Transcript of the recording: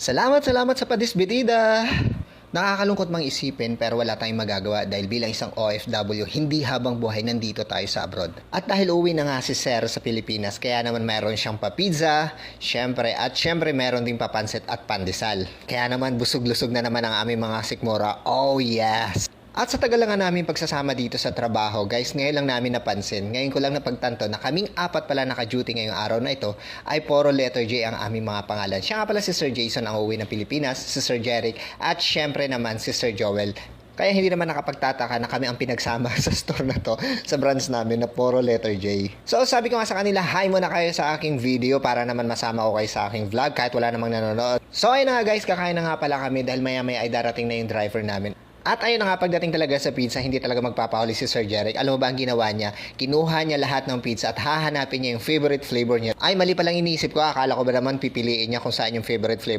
Salamat sa padisbitida! Nakakalungkot mang isipin pero wala tayong magagawa dahil bilang isang OFW, hindi habang buhay nandito tayo sa abroad. At dahil uwi na nga si Sir sa Pilipinas, kaya naman meron siyang pa-pizza, syempre meron ding papansit at pandesal. Kaya naman busog-lusog na naman ang aming mga sikmura. Oh yes! At sa tagal lang nga namin pagsasama dito sa trabaho, guys, ngayon lang namin napansin, ngayon ko lang napagtanto na kaming apat pala naka-duty ngayong araw na ito ay puro letter J ang aming mga pangalan. Siya nga pala si Sir Jason ang uuwi ng Pilipinas, si Sir Jeric, at syempre naman si Sir Joel. Kaya hindi naman nakapagtataka na kami ang pinagsama sa store na to, sa branch namin na puro letter J. So sabi ko nga sa kanila, hi muna kayo sa aking video para naman masama ko kayo sa aking vlog kahit wala namang nanonood. So ayun na nga guys, kakain na nga pala kami dahil maya-maya ay darating na yung driver namin. At ayun na nga, pagdating talaga sa pizza, hindi talaga magpapahuli si Sir Jeric. Alam mo ba ang ginawa niya? Kinuha niya lahat ng pizza at hahanapin niya yung favorite flavor niya. Ay, mali palang iniisip ko. Akala ko ba naman pipiliin niya kung saan yung favorite flavor.